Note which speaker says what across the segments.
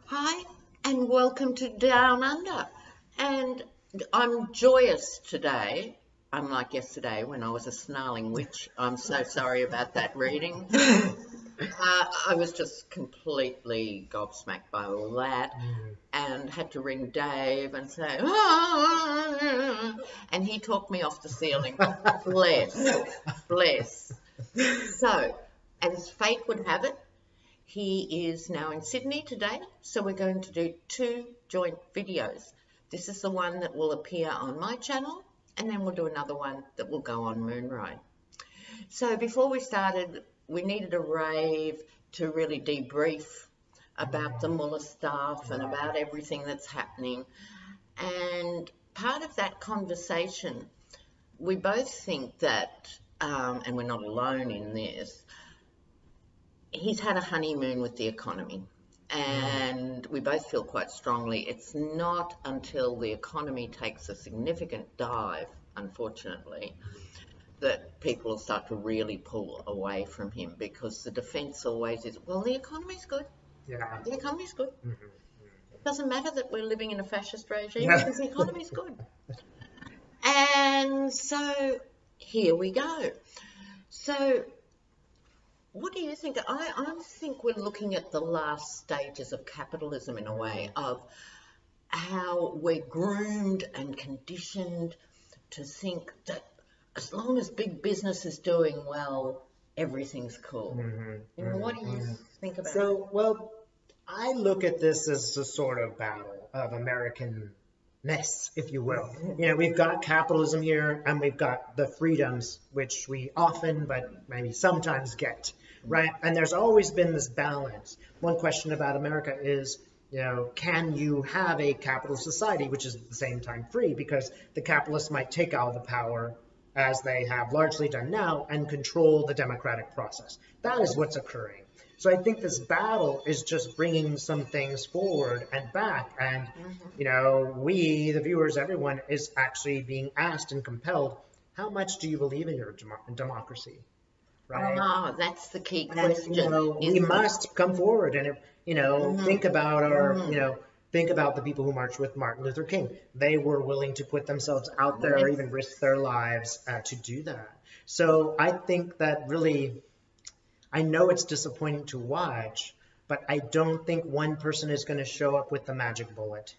Speaker 1: Hi, and welcome to Down Under. And I'm joyous today, unlike yesterday when I was a snarling witch. I'm so sorry about that reading. I was just completely gobsmacked by all that and had to ring Dave and say, "Ah," and he talked me off the ceiling. Bless. So, as fate would have it, he is now in Sydney today, so we're going to do two joint videos. This is the one that will appear on my channel, and then we'll do another one that will go on Moonride. So before we started, we needed a rave to really debrief about the Muller stuff and about everything that's happening. And part of that conversation, we both think that, and we're not alone in this, he's had a honeymoon with the economy, and we both feel quite strongly it's not until the economy takes a significant dive, unfortunately, that people will start to really pull away from him, because the defence always is, well, the economy's good.
Speaker 2: Yeah.
Speaker 1: The economy's good. It doesn't matter that we're living in a fascist regime because the economy's good. And so here we go. So what do you think? I think we're looking at the last stages of capitalism in a way, of how we're groomed and conditioned to think that as long as big business is doing well, everything's cool. What do you think about that?
Speaker 2: Well, I look at this as a sort of battle of American-ness, if you will. We've got capitalism here, and we've got the freedoms, which we often, but maybe sometimes get, right? And there's always been this balance. One question about America is, can you have a capitalist society which is at the same time free? Because the capitalists might take all the power, as they have largely done now, and control the democratic process. That is what's occurring. So I think this battle is just bringing some things forward and back. And, we, the viewers, everyone is actually being asked and compelled, how much do you believe in your democracy? Right?
Speaker 1: Oh, that's the key question.
Speaker 2: We must come forward and, think about think about the people who marched with Martin Luther King. They were willing to put themselves out there, even risk their lives to do that. So I think that really, I know it's disappointing to watch, but I don't think one person is going to show up with the magic bullet.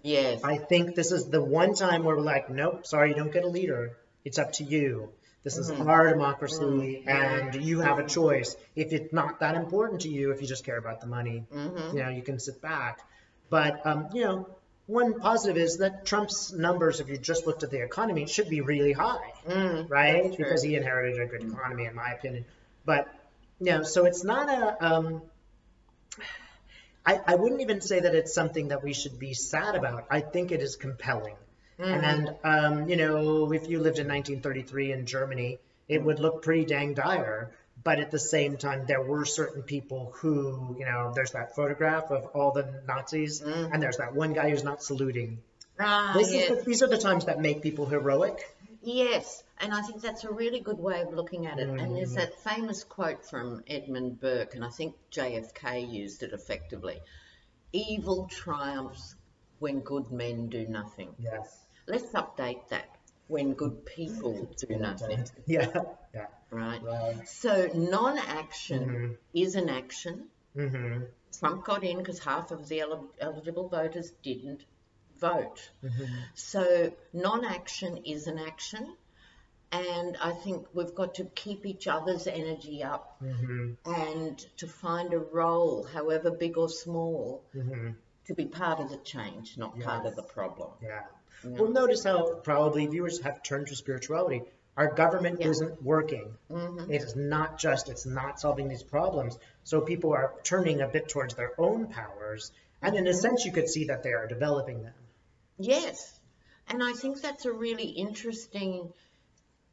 Speaker 1: Yes.
Speaker 2: I think this is the one time where we're like, nope, sorry, you don't get a leader. It's up to you. This is our democracy, and you have a choice. If it's not that important to you, if you just care about the money, you can sit back. But, one positive is that Trump's numbers, if you just looked at the economy, should be really high, right? Because he inherited a good economy, in my opinion. But, so it's not a... I wouldn't even say that it's something that we should be sad about. I think it is compelling. And, if you lived in 1933 in Germany, it would look pretty dang dire. But at the same time, there were certain people who, there's that photograph of all the Nazis, and there's that one guy who's not saluting. These are the times that make people heroic.
Speaker 1: Yes, and I think that's a really good way of looking at it. And there's that famous quote from Edmund Burke, and I think JFK used it effectively. Evil triumphs when good men do nothing.
Speaker 2: Yes.
Speaker 1: Let's update that. When good people do nothing.
Speaker 2: Yeah.
Speaker 1: Right? So non-action is an action. Trump got in because half of the eligible voters didn't vote. So non-action is an action. And I think we've got to keep each other's energy up and to find a role, however big or small, to be part of the change, not part of the problem.
Speaker 2: Yeah. Well, notice how probably viewers have turned to spirituality. Our government isn't working. It's not solving these problems. So people are turning a bit towards their own powers. And in a sense, you could see that they are developing them.
Speaker 1: Yes. And I think that's a really interesting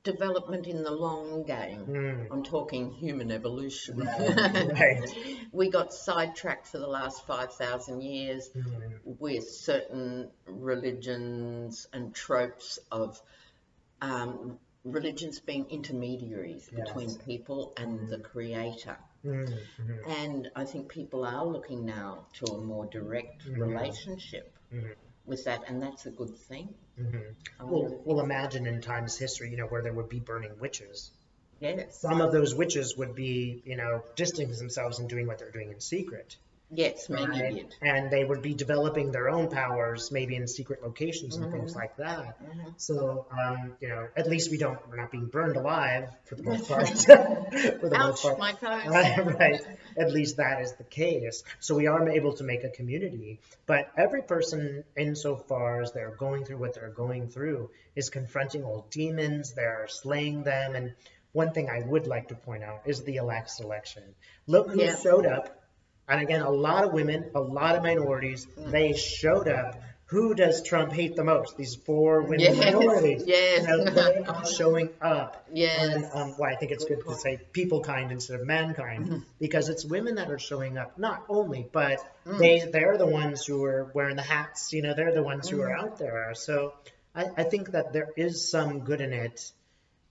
Speaker 1: development in the long game. I'm talking human evolution.
Speaker 2: Right.
Speaker 1: We got sidetracked for the last 5,000 years with certain religions and tropes of religions being intermediaries between people and the creator. And I think people are looking now to a more direct relationship with that, and that's a good thing.
Speaker 2: Well, imagine in times history, where there would be burning witches.
Speaker 1: Yes.
Speaker 2: Some of those witches would be, distancing themselves and doing what they're doing in secret.
Speaker 1: Yes, many
Speaker 2: Right?
Speaker 1: did.
Speaker 2: And they would be developing their own powers, maybe in secret locations and things like that. So, at least we're not being burned alive for the most part. For the most part.
Speaker 1: My toes.
Speaker 2: Right. At least that is the case. So we are able to make a community. But every person, insofar as they're going through what they're going through, is confronting old demons. They're slaying them. And one thing I would like to point out is the last election. Look who showed up. And again, a lot of women, a lot of minorities, they showed up. Who does Trump hate the most? These 4 women minorities.
Speaker 1: Yes.
Speaker 2: They are showing up.
Speaker 1: Yes.
Speaker 2: And I think it's good to say people kind instead of mankind, because it's women that are showing up, not only, but they're the ones who are wearing the hats, they're the ones who are out there. So I think that there is some good in it.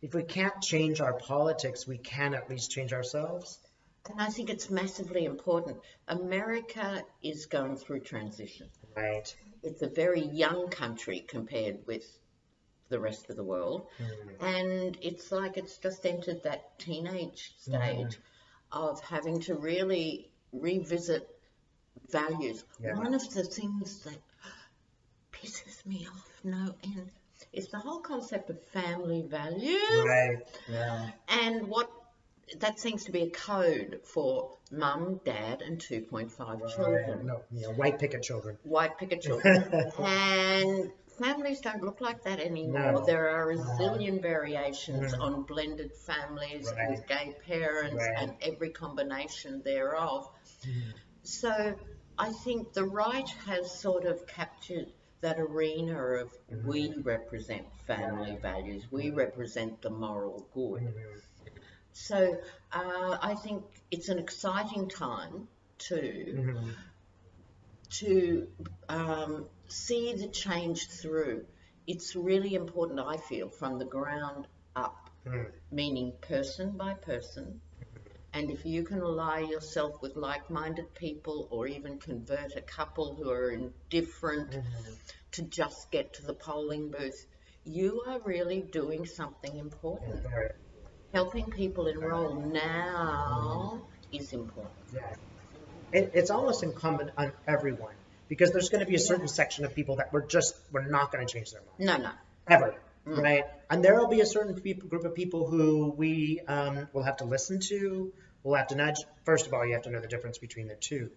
Speaker 2: If we can't change our politics, we can at least change ourselves.
Speaker 1: And I think it's massively important. America is going through transition.
Speaker 2: Right.
Speaker 1: It's a very young country compared with the rest of the world. And it's like it's just entered that teenage stage of having to really revisit values. One of the things that pisses me off no end is the whole concept of family values.
Speaker 2: Right. Yeah.
Speaker 1: And that seems to be a code for mum, dad, and 2.5 children.
Speaker 2: No, white picket children.
Speaker 1: White picket children. And families don't look like that anymore.
Speaker 2: No.
Speaker 1: There are a zillion variations on blended families with gay parents and every combination thereof. So I think the right has sort of captured that arena of we represent family values, we represent the moral good. So I think it's an exciting time to see the change through. It's really important, I feel, from the ground up, meaning person by person. And if you can ally yourself with like-minded people, or even convert a couple who are indifferent to just get to the polling booth, you are really doing something important. Helping people enroll now is important.
Speaker 2: It's almost incumbent on everyone, because there's going to be a certain section of people that we're not going to change their mind.
Speaker 1: No.
Speaker 2: Ever. Right? And there will be a certain group of people who we will have to listen to, we'll have to nudge. First of all, you have to know the difference between the two.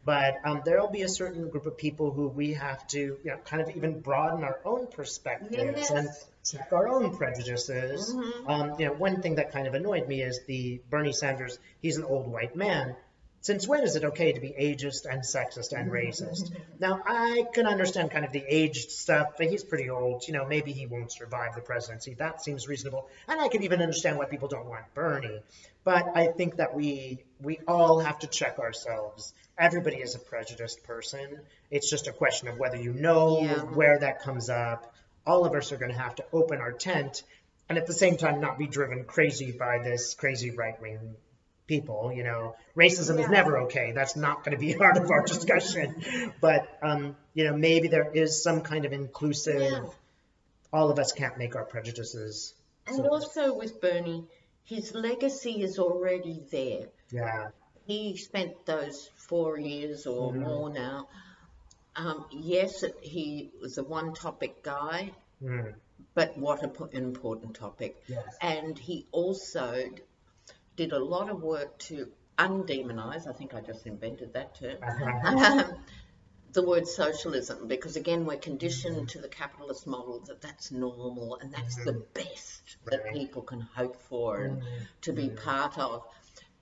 Speaker 2: But there will be a certain group of people who we have to kind of even broaden our own perspectives and check our own prejudices. One thing that kind of annoyed me is the Bernie Sanders, he's an old white man. Since when is it okay to be ageist and sexist and racist? Now, I can understand kind of the aged stuff, but he's pretty old. Maybe he won't survive the presidency. That seems reasonable. And I can even understand why people don't want Bernie. But I think that we all have to check ourselves. Everybody is a prejudiced person. It's just a question of whether where that comes up. All of us are going to have to open our tent and at the same time not be driven crazy by this crazy right-wing people. Racism is never okay. That's not going to be part of our discussion. But, maybe there is some kind of inclusive, all of us can't make our prejudices.
Speaker 1: And also with Bernie, his legacy is already there.
Speaker 2: Yeah.
Speaker 1: He spent those 4 years or more now. Yes, he was a one-topic guy, but what an important topic.
Speaker 2: Yes.
Speaker 1: And he also did a lot of work to undemonize, I think I just invented that term, the word socialism, because again, we're conditioned to the capitalist model that's normal and that's the best that people can hope for and to be part of.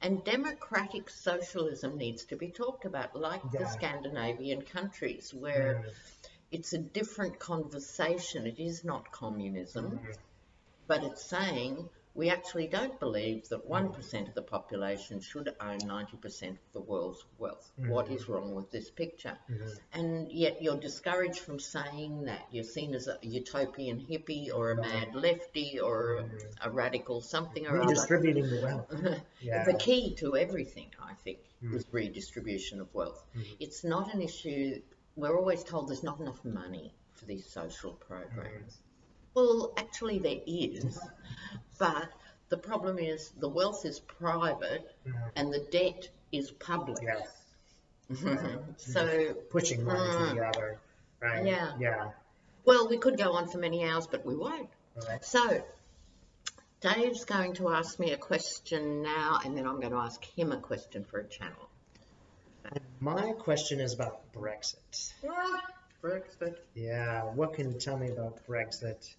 Speaker 1: And democratic socialism needs to be talked about, like the Scandinavian countries, where it's a different conversation. It is not communism, but it's saying we actually don't believe that 1% of the population should own 90% of the world's wealth. What is wrong with this picture? And yet you're discouraged from saying that. You're seen as a utopian hippie or a mad lefty or a radical something or other.
Speaker 2: Redistributing the wealth. Yeah.
Speaker 1: The key to everything, I think, is redistribution of wealth. It's not an issue. We're always told there's not enough money for these social programs. Well, actually there is, but the problem is the wealth is private and the debt is public.
Speaker 2: Yes.
Speaker 1: So
Speaker 2: Pushing one to the other, right?
Speaker 1: Yeah.
Speaker 2: Yeah.
Speaker 1: Well, we could go on for many hours, but we won't.
Speaker 2: Right.
Speaker 1: So Dave's going to ask me a question now, and then I'm going to ask him a question for a channel.
Speaker 2: And my question is about Brexit.
Speaker 1: Brexit.
Speaker 2: Yeah. What can you tell me about Brexit?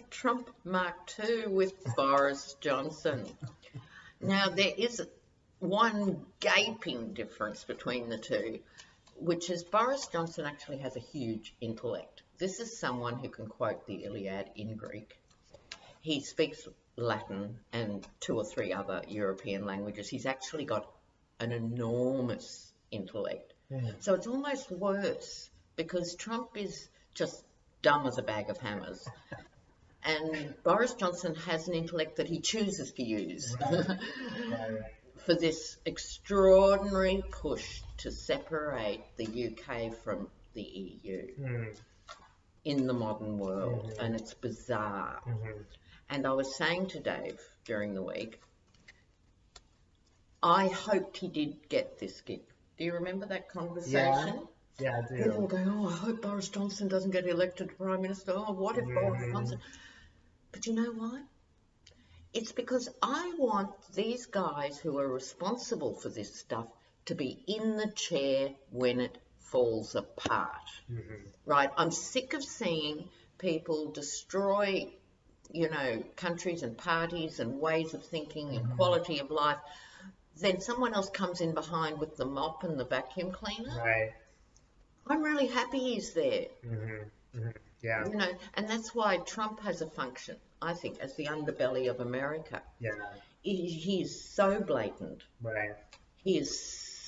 Speaker 1: Trump Mark II with Boris Johnson. Now, there is one gaping difference between the two, which is Boris Johnson actually has a huge intellect. This is someone who can quote the Iliad in Greek. He speaks Latin and 2 or 3 other European languages. He's actually got an enormous intellect. So it's almost worse because Trump is just dumb as a bag of hammers. And Boris Johnson has an intellect that he chooses to use for this extraordinary push to separate the UK from the EU in the modern world. And it's bizarre. And I was saying to Dave during the week, I hoped he did get this gig. Do you remember that conversation?
Speaker 2: Yeah, I do.
Speaker 1: People were going, oh, I hope Boris Johnson doesn't get elected Prime Minister. Oh, what if Boris Johnson... But you know why? It's because I want these guys who are responsible for this stuff to be in the chair when it falls apart, right? I'm sick of seeing people destroy, you know, countries and parties and ways of thinking and quality of life. Then someone else comes in behind with the mop and the vacuum cleaner.
Speaker 2: Right.
Speaker 1: I'm really happy he's there.
Speaker 2: Yeah.
Speaker 1: You know, and that's why Trump has a function, I think, as the underbelly of America.
Speaker 2: Yeah.
Speaker 1: He is so blatant.
Speaker 2: Right.
Speaker 1: He is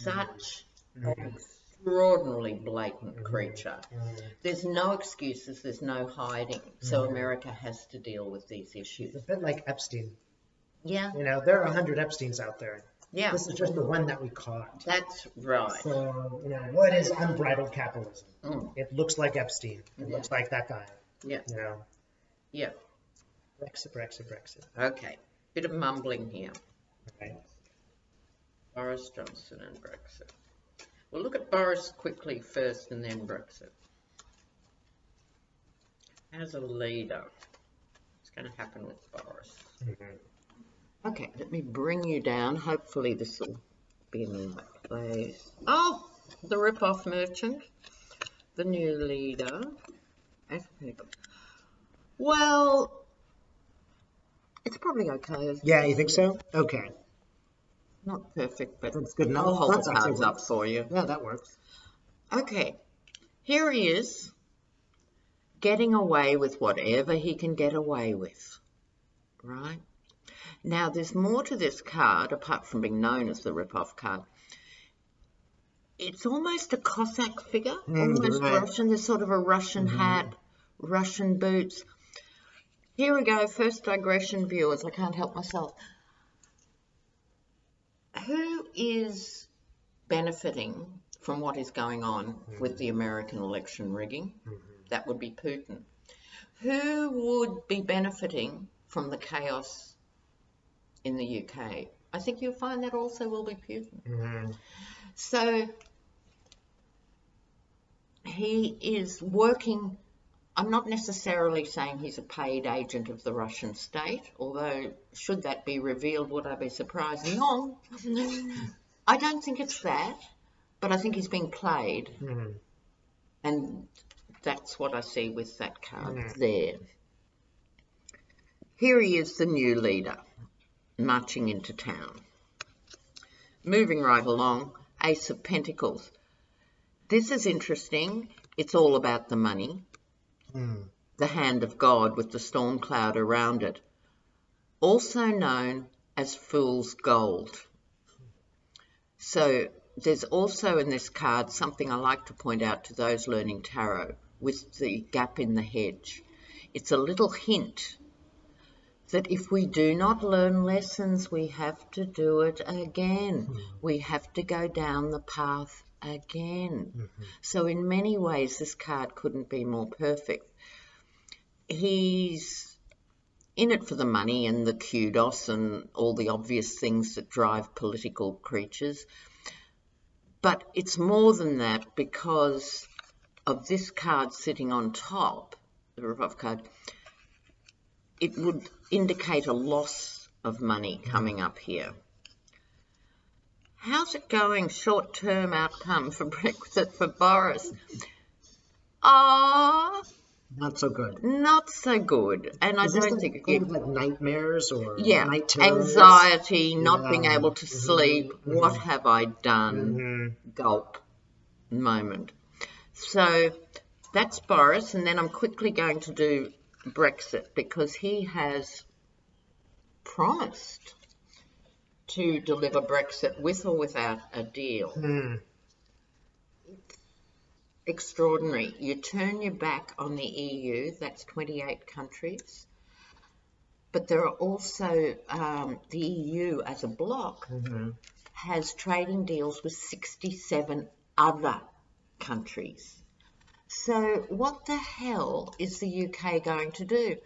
Speaker 1: such an extraordinarily blatant creature. There's no excuses, there's no hiding. So America has to deal with these issues.
Speaker 2: It's a bit like Epstein.
Speaker 1: Yeah.
Speaker 2: You know, there are 100 Epsteins out there.
Speaker 1: Yeah.
Speaker 2: This is just the one that we caught.
Speaker 1: That's right.
Speaker 2: So, you know, what is unbridled capitalism? It looks like Epstein. It looks like that guy.
Speaker 1: Yeah.
Speaker 2: You know?
Speaker 1: Yeah.
Speaker 2: Brexit.
Speaker 1: Okay. Bit of mumbling here.
Speaker 2: Right.
Speaker 1: Boris Johnson and Brexit. We'll look at Boris quickly first and then Brexit. As a leader, what's going to happen with Boris? Okay, let me bring you down. Hopefully this will be in the right place. Oh, the rip-off merchant, the new leader. Well, it's probably okay.
Speaker 2: Yeah, you think so? Okay.
Speaker 1: Not perfect, but
Speaker 2: That's good enough.
Speaker 1: I'll hold
Speaker 2: That's
Speaker 1: the cards
Speaker 2: actually
Speaker 1: up for you.
Speaker 2: Yeah, that works.
Speaker 1: Okay, here he is, getting away with whatever he can get away with, right? Now, there's more to this card, apart from being known as the rip-off card. It's almost a Cossack figure, almost
Speaker 2: right.
Speaker 1: Russian. There's sort of a Russian hat, Russian boots. Here we go, first digression, viewers. I can't help myself. Who is benefiting from what is going on with the American election rigging? That would be Putin. Who would be benefiting from the chaos in the UK? I think you'll find that also will be Putin. So he is working. I'm not necessarily saying he's a paid agent of the Russian state, although should that be revealed, would I be surprised? No. I don't think it's that, but I think he's being played. And that's what I see with that card there. Here he is, the new leader, marching into town. Moving right along, Ace of Pentacles. This is interesting. It's all about the money. The hand of God with the storm cloud around it. also known as fool's gold. So there's also in this card something I like to point out to those learning tarot with the gap in the hedge. It's a little hint that if we do not learn lessons, we have to do it again. We have to go down the path again. So in many ways, this card couldn't be more perfect. He's in it for the money and the kudos and all the obvious things that drive political creatures. But it's more than that because of this card sitting on top, the revolve card. It would indicate a loss of money coming up here. How's it going? Short-term outcome for Brexit for Boris?
Speaker 2: Not so good.
Speaker 1: Not so good. And I don't think
Speaker 2: kind of like nightmares or
Speaker 1: yeah,
Speaker 2: night terrors?
Speaker 1: anxiety, not being able to sleep. What have I done? Gulp moment. So that's Boris, and then I'm quickly going to do Brexit because he has promised to deliver Brexit with or without a deal. It's extraordinary. You turn your back on the EU, that's 28 countries, but there are also the EU as a bloc has trading deals with 67 other countries. So what the hell is the UK going to do?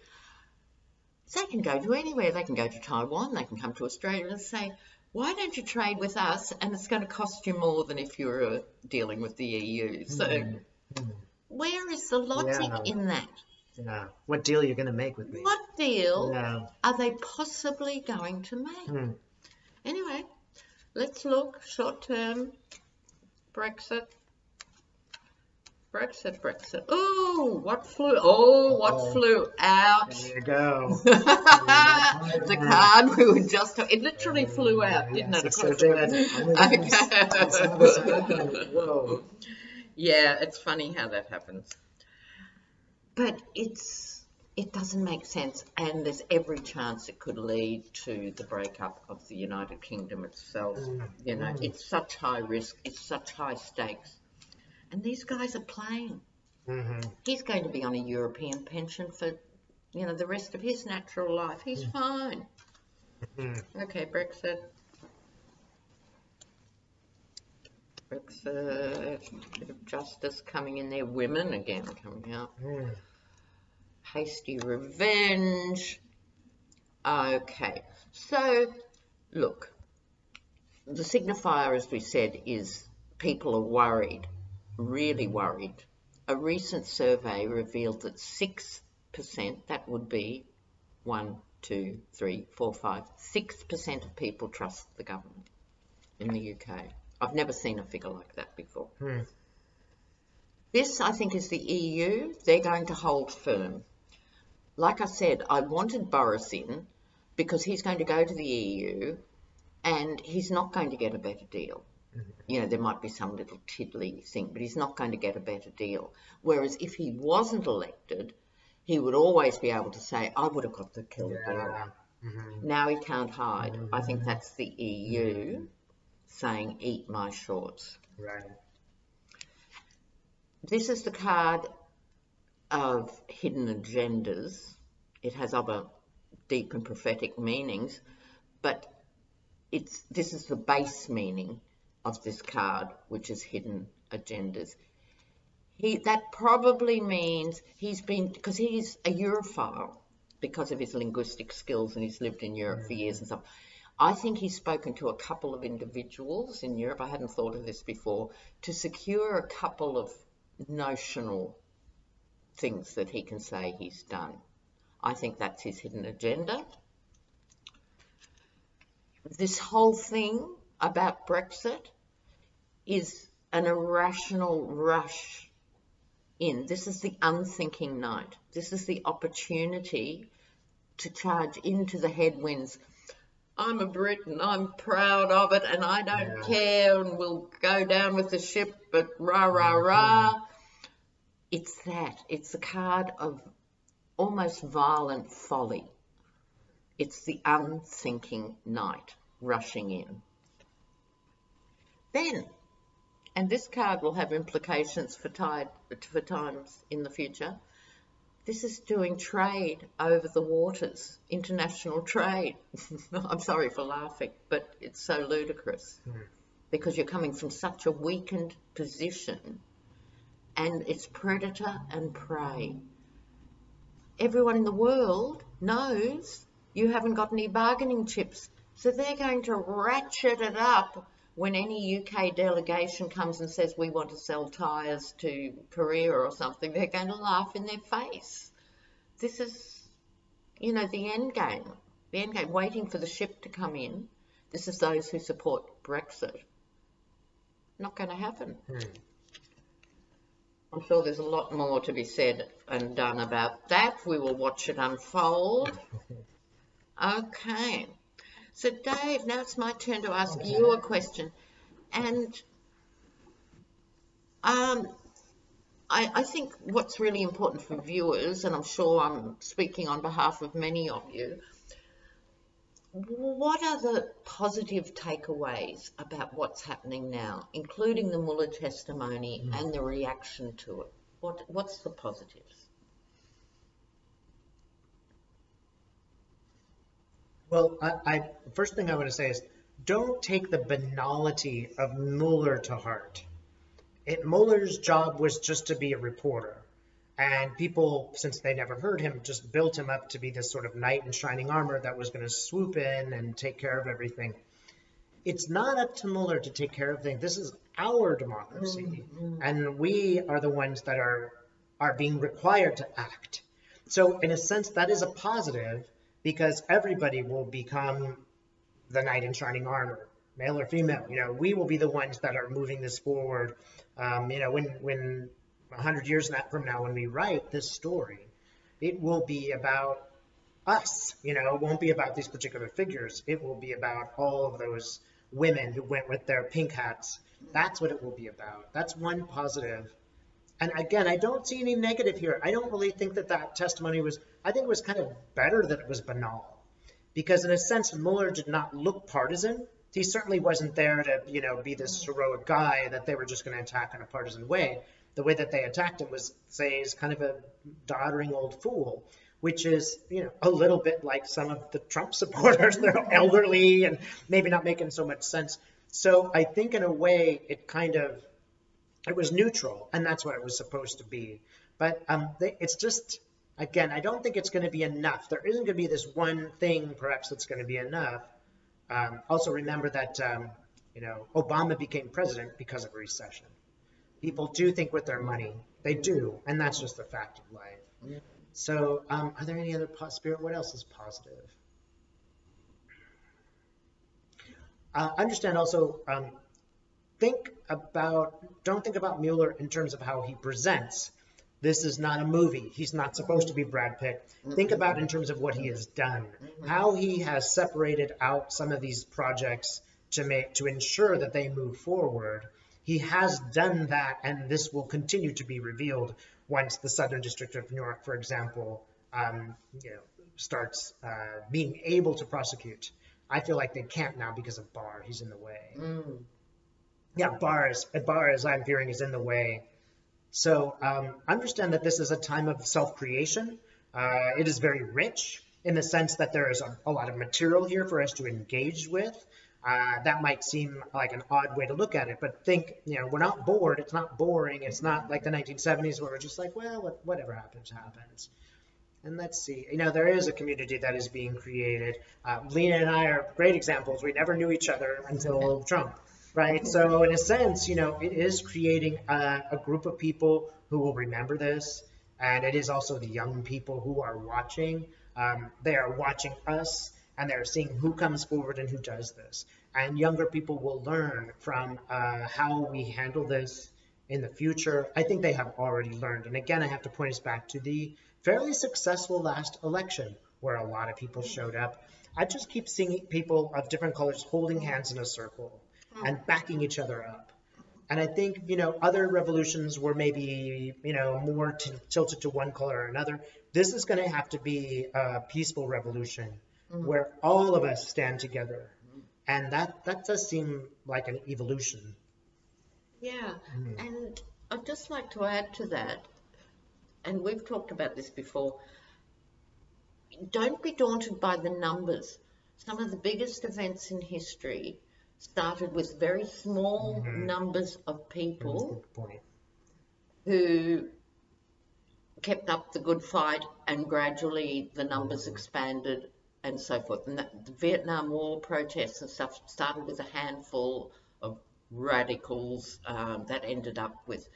Speaker 1: They can go to anywhere. They can go to Taiwan. They can come to Australia and say, why don't you trade with us? And it's going to cost you more than if you were dealing with the EU. So where is the logic in that?
Speaker 2: Yeah. What deal are you going to make with me?
Speaker 1: What deal are they possibly going to make? Anyway, let's look. Short-term Brexit. Brexit. Oh, what flew? Oh, what flew out?
Speaker 2: There you go.
Speaker 1: The card we were just. It literally flew out, didn't it?
Speaker 2: It sure did.
Speaker 1: Okay.
Speaker 2: Whoa.
Speaker 1: Yeah, it's funny how that happens. But it doesn't make sense, and there's every chance it could lead to the breakup of the United Kingdom itself. You know, it's such high risk, it's such high stakes. And these guys are playing. He's going to be on a European pension for, you know, the rest of his natural life. He's fine. Okay, Brexit. Bit of justice coming in there. Women again coming out. Hasty revenge. Okay. So, look. The signifier, as we said, is people are worried. Really worried. A recent survey revealed that 6%, that would be 1, 2, 3, 4, 5, 6% of people trust the government in the UK. I've never seen a figure like that before. This, I think, is the EU. They're going to hold firm. Like I said, I wanted Boris in because he's going to go to the EU and he's not going to get a better deal. You know, there might be some little tiddly thing, but he's not going to get a better deal. Whereas if he wasn't elected, he would always be able to say, I would have got the killer deal. Now he can't hide. I think that's the EU saying, eat my shorts.
Speaker 2: Right.
Speaker 1: This is the card of hidden agendas. It has other deep and prophetic meanings, but this is the base meaning of this card, which is hidden agendas. That probably means because he's a Europhile because of his linguistic skills and he's lived in Europe for years and stuff. I think he's spoken to a couple of individuals in Europe, I hadn't thought of this before, to secure a couple of notional things that he can say he's done. I think that's his hidden agenda. This whole thing about Brexit is an irrational rush in. This is the unthinking knight. This is the opportunity to charge into the headwinds. I'm a Brit and I'm proud of it and I don't care and we'll go down with the ship, but rah, rah, rah. It's that. It's a card of almost violent folly. It's the unthinking knight rushing in. Then, and this card will have implications for times in the future, this is doing trade over the waters, international trade. I'm sorry for laughing, but it's so ludicrous because you're coming from such a weakened position, and it's predator and prey. Everyone in the world knows you haven't got any bargaining chips, so they're going to ratchet it up when any UK delegation comes and says we want to sell tyres to Korea or something. They're going to laugh in their face. This is, you know, the end game. The end game, waiting for the ship to come in. This is those who support Brexit. Not going to happen. I'm sure there's a lot more to be said and done about that. We will watch it unfold. Okay. So, Dave, now it's my turn to ask you a question. And I think what's really important for viewers, and I'm sure I'm speaking on behalf of many of you, what are the positive takeaways about what's happening now, including the Muller testimony and the reaction to it? What's the positives?
Speaker 2: Well, first thing I want to say is don't take the banality of Mueller to heart. Mueller's job was just to be a reporter. And people, since they never heard him, just built him up to be this sort of knight in shining armor that was going to swoop in and take care of everything. It's not up to Mueller to take care of things. This is our democracy. And we are the ones that are being required to act. So in a sense, that is a positive because everybody will become the knight in shining armor, male or female. You know, we will be the ones that are moving this forward. You know, when 100 years from now, when we write this story, it will be about us. You know, it won't be about these particular figures. It will be about all of those women who went with their pink hats. That's what it will be about. That's one positive. And again, I don't see any negative here. I don't really think that testimony was, I think it was kind of better that it was banal. Because in a sense, Mueller did not look partisan. He certainly wasn't there to, you know, be this heroic guy that they were just going to attack in a partisan way. The way that they attacked him was, say, is kind of a doddering old fool, which is, you know, a little bit like some of the Trump supporters. They're elderly and maybe not making so much sense. So I think in a way it was neutral, and that's what it was supposed to be. But it's just, again, I don't think it's going to be enough. There isn't going to be this one thing, perhaps, that's going to be enough. Also remember that, you know, Obama became president because of a recession. People do think with their money. They do, and that's just a fact of life. Yeah. So are there any other Spirit? What else is positive? Understand also, don't think about Mueller in terms of how he presents. This is not a movie. He's not supposed to be Brad Pitt. Think about in terms of what he has done, how he has separated out some of these projects to ensure that they move forward. He has done that, and this will continue to be revealed once the Southern District of New York, for example, you know, starts being able to prosecute. I feel like they can't now because of Barr. He's in the way. Yeah, Barr, as I'm hearing, is in the way. So understand that this is a time of self-creation. It is very rich in the sense that there is a lot of material here for us to engage with. That might seem like an odd way to look at it, but think, you know, we're not bored. It's not boring. It's not like the 1970s where we're just like, well, whatever happens, happens. And let's see, you know, there is a community that is being created. Lena and I are great examples. We never knew each other until Trump, right? So in a sense, you know, it is creating a group of people who will remember this. And it is also the young people who are watching. They are watching us. And they're seeing who comes forward and who does this. And younger people will learn from how we handle this in the future. I think they have already learned. And again, I have to point us back to the fairly successful last election where a lot of people showed up. I just keep seeing people of different colors holding hands in a circle and backing each other up. And I think, you know, other revolutions were maybe, you know, more tilted to one color or another. This is going to have to be a peaceful revolution. where all of us stand together. And that does seem like an evolution.
Speaker 1: Yeah, and I'd just like to add to that, and we've talked about this before, don't be daunted by the numbers. Some of the biggest events in history started with very small numbers of people
Speaker 2: That's a good point.
Speaker 1: who kept up the good fight, and gradually the numbers expanded and so forth. And the Vietnam War protests and stuff started with a handful of radicals that ended up with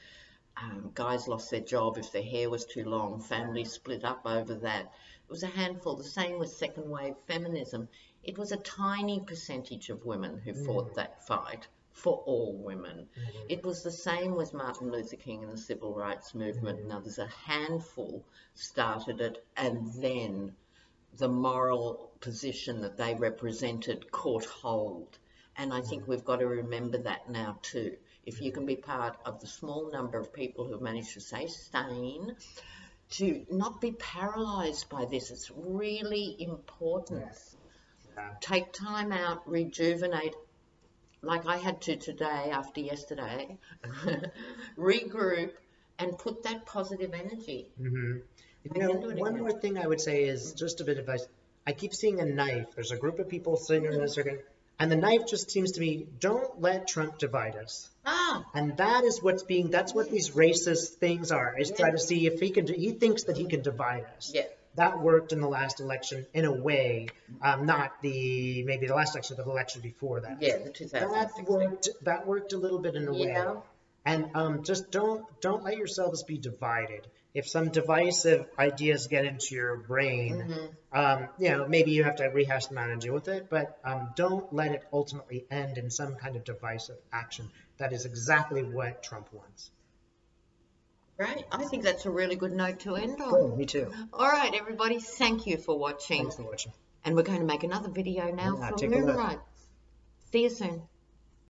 Speaker 1: guys lost their job if their hair was too long, families split up over that. It was a handful. The same with second wave feminism. It was a tiny percentage of women who fought that fight for all women. It was the same with Martin Luther King and the Civil Rights Movement and others. A handful started it, and then the moral position that they represented caught hold. And I think we've got to remember that now too. If you can be part of the small number of people who have managed to stay sane, to not be paralysed by this, it's really important. Take time out, rejuvenate, like I had to today after yesterday, regroup and put that positive energy.
Speaker 2: You know, one more thing I would say is just a bit of advice. I keep seeing a knife. There's a group of people sitting in a circle, and the knife just seems to be, don't let Trump divide us. And that is that's what these racist things are, is try to see if he thinks that he can divide us. That worked in the last election in a way, not maybe the last election, but the election before that.
Speaker 1: Yeah, the 2016.
Speaker 2: That worked a little bit in a way. And just don't let yourselves be divided. If some divisive ideas get into your brain, you know, maybe you have to rehash them out and deal with it, but don't let it ultimately end in some kind of divisive action. That is exactly what Trump wants.
Speaker 1: Right. I think that's a really good note to end on.
Speaker 2: Cool, me too.
Speaker 1: All right, everybody. Thank you for watching.
Speaker 2: Thanks for watching.
Speaker 1: And we're going to make another video now for
Speaker 2: take a look.
Speaker 1: Moonride. See you soon.